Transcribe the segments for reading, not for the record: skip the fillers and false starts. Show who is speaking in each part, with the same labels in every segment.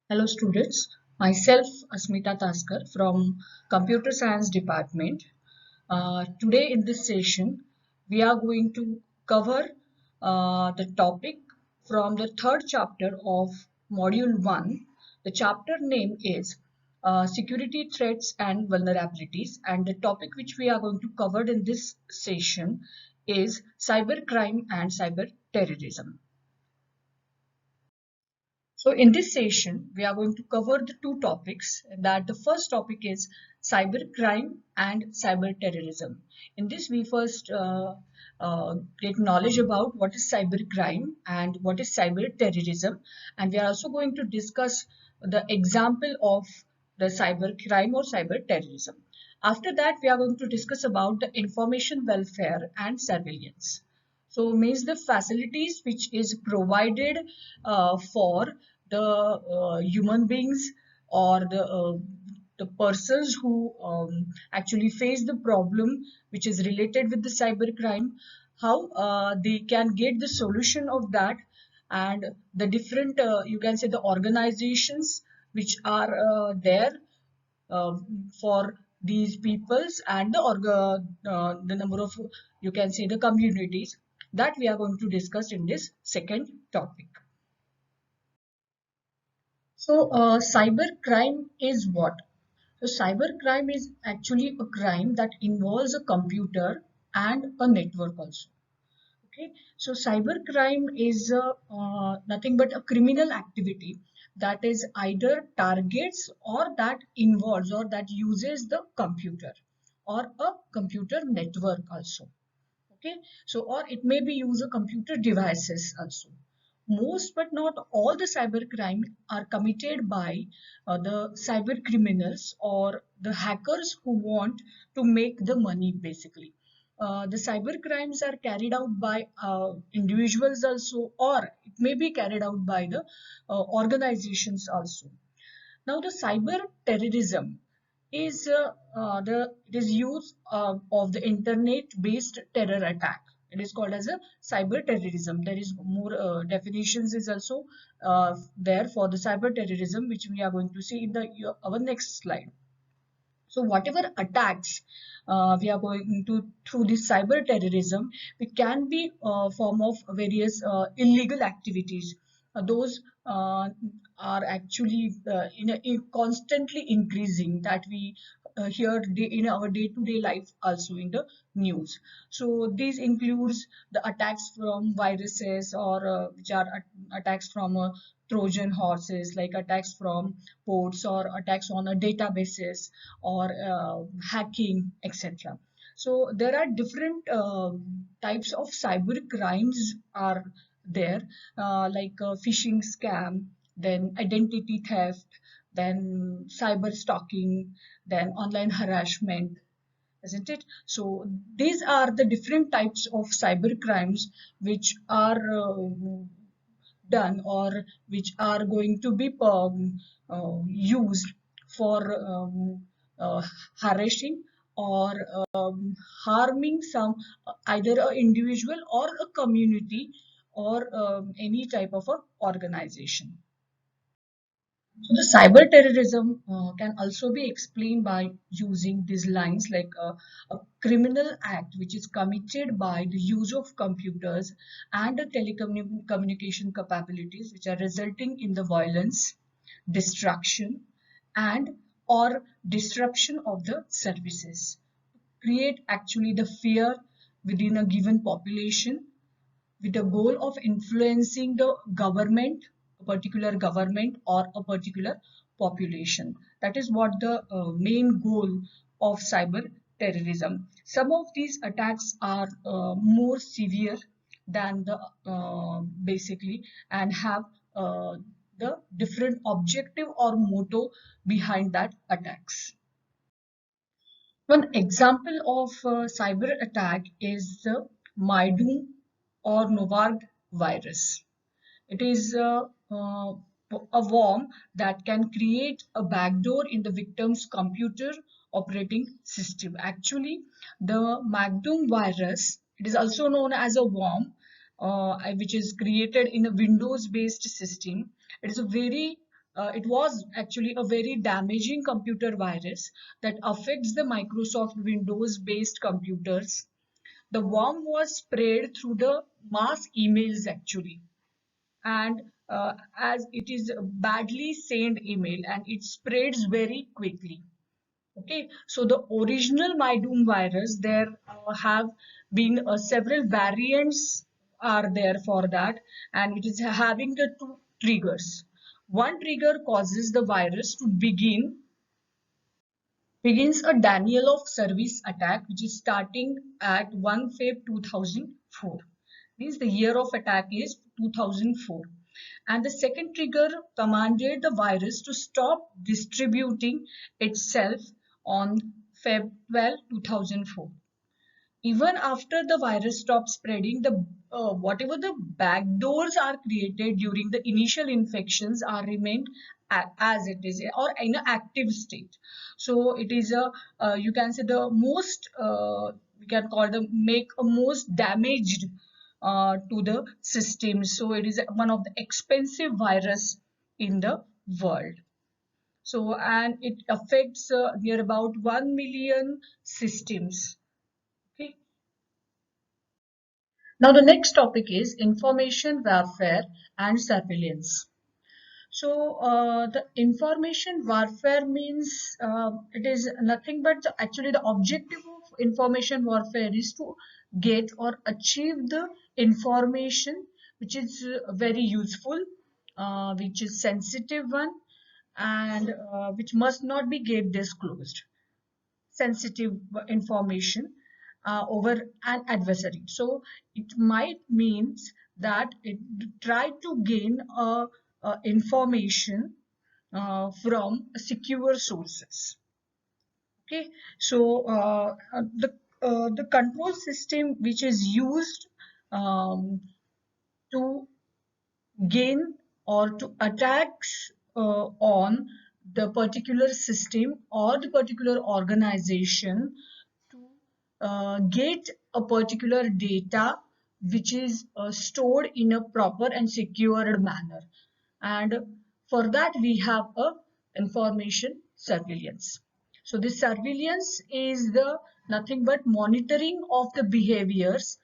Speaker 1: Hello students, myself Asmita Taskar from Computer Science Department. Today in this session, we are going to cover the topic from the third chapter of Module 1. The chapter name is Security Threats and Vulnerabilities, and the topic which we are going to cover in this session is cybercrime and cyber terrorism. So in this session, we are going to cover the two topics. That the first topic is cybercrime and cyber terrorism. In this, we first get knowledge about what is cybercrime and what is cyber terrorism, and we are also going to discuss the example of the cybercrime or cyber terrorism. After that, we are going to discuss about the information welfare and surveillance. So means the facilities which is provided for the human beings or the persons who actually face the problem which is related with the cybercrime, how they can get the solution of that, and the different you can say the organizations which are there for these peoples and the number of you can say the communities that we are going to discuss in this second topic. So, cyber crime is what? So, cyber crime is actually a crime that involves a computer and a network also. Okay, so cyber crime is nothing but a criminal activity that is either targets or that involves or that uses the computer or a computer network also. Okay, so or it may be use a computer devices also. Most but not all the cyber crime are committed by the cyber criminals or the hackers who want to make the money basically. The cyber crimes are carried out by individuals also, or it may be carried out by the organizations also. Now, the cyber terrorism is the it is use of the internet-based terror attack. It is called as a cyber terrorism. There is more definitions is also there for the cyber terrorism, which we are going to see in the our next slide. So whatever attacks we are going to through this cyber terrorism, it can be a form of various illegal activities. Those are actually constantly increasing that we hear in our day-to-day life also in the news. So these includes the attacks from viruses or which are attacks from Trojan horses, like attacks from ports or attacks on a databases or hacking, etc. So there are different types of cyber crimes are there, like phishing scam, then identity theft, then cyber stalking, then online harassment, isn't it? So these are the different types of cyber crimes which are done or which are going to be used for uh, harassing or harming some either an individual or a community or any type of a organization. So the cyber terrorism can also be explained by using these lines like a criminal act which is committed by the use of computers and the telecommunication capabilities which are resulting in the violence, destruction, and or disruption of the services. Create actually the fear within a given population with the goal of influencing the government, a particular government or a particular population. That is what the main goal of cyber terrorism. Some of these attacks are more severe than the basically and have the different objective or motto behind that attacks. One example of a cyber attack is the Mydoom or Novard virus. It is a worm that can create a backdoor in the victim's computer operating system. Actually, the Mydoom virus, it is also known as a worm, which is created in a Windows-based system. It is a very it was actually a very damaging computer virus that affects the Microsoft Windows based computers. The worm was spread through the mass emails actually, and as it is a badly sent email and it spreads very quickly. Okay, so the original MyDoom virus, there have been several variants are there for that, and it is having the two triggers. One trigger causes the virus to begins a denial of service attack, which is starting at 1 Feb 2004. Means the year of attack is 2004. And the second trigger commanded the virus to stop distributing itself on Feb 12, 2004. Even after the virus stops spreading, the whatever the backdoors are created during the initial infections are remained as it is or in an active state. So it is a you can say the most we can call the make a most damaged to the system. So it is one of the expensive virus in the world. So and it affects near about 1 million systems. Okay. Now the next topic is information warfare and surveillance. So the information warfare means it is nothing but actually the objective of information warfare is to get or achieve the information which is very useful, which is sensitive one, and which must not be get disclosed. Sensitive information over an adversary. So it might means that it try to gain information from secure sources. Okay, so the control system which is used to gain or to attacks on the particular system or the particular organization to get a particular data which is stored in a proper and secured manner, and for that we have a information surveillance. So this surveillance is the nothing but monitoring of the behaviors,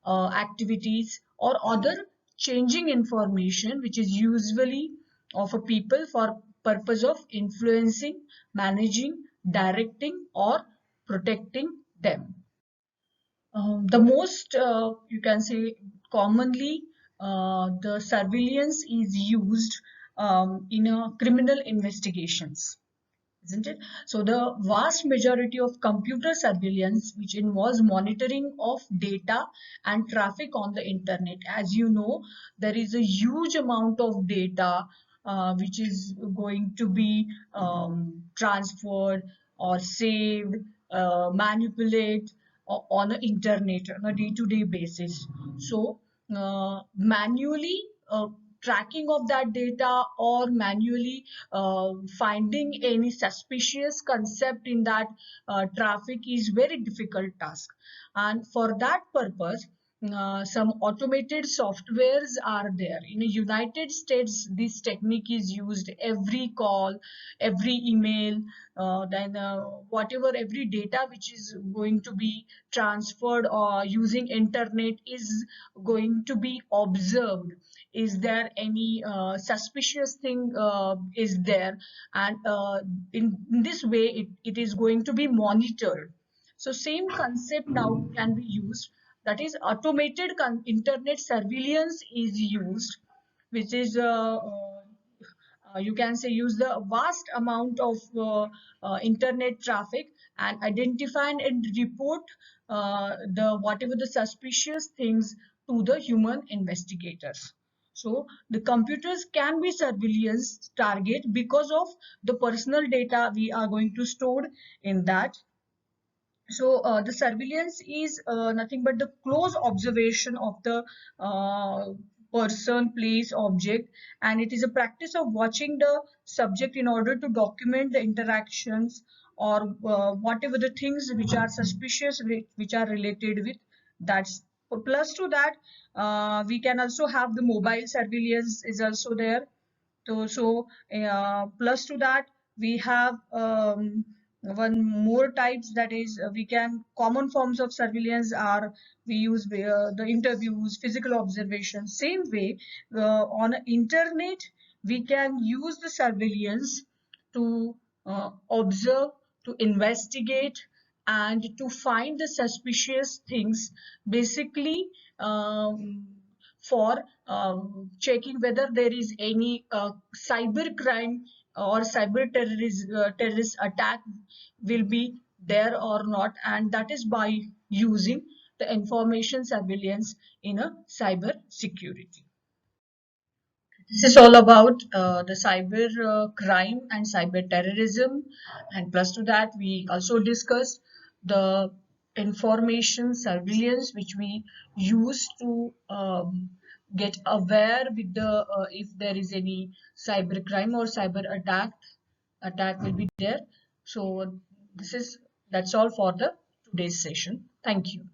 Speaker 1: activities or other changing information which is usually of a people for purpose of influencing, managing, directing or protecting them. The most you can say commonly the surveillance is used in criminal investigations, isn't it? So the vast majority of computer surveillance, which involves monitoring of data and traffic on the internet. As you know, there is a huge amount of data which is going to be transferred or saved, manipulate on the internet on a day-to-day basis. So manually tracking of that data or manually finding any suspicious concept in that traffic is very difficult task, and for that purpose some automated softwares are there. In the United States, this technique is used. Every call, every email, then whatever every data which is going to be transferred or using internet is going to be observed. Is there any suspicious thing is there, and in this way it is going to be monitored. So same concept now can be used, that is automated internet surveillance is used, which is you can say use the vast amount of internet traffic and identify and report the whatever the suspicious things to the human investigators. So the computers can be surveillance target because of the personal data we are going to store in that. So the surveillance is nothing but the close observation of the person, place, object, and it is a practice of watching the subject in order to document the interactions or whatever the things which are suspicious, which are related with that. Plus to that, we can also have the mobile surveillance is also there. Plus to that, we have one more types, that is we can common forms of surveillance are we use the interviews, physical observation. Same way, on internet we can use the surveillance to observe, to investigate, and to find the suspicious things, basically for checking whether there is any cyber crime or terrorist attack will be there or not, and that is by using the information surveillance in a cyber security. This is all about the cyber crime and cyber terrorism, and plus to that, we also discussed the information surveillance which we use to get aware with the if there is any cyber crime or cyber attack will be there. So that's all for the today's session. Thank you.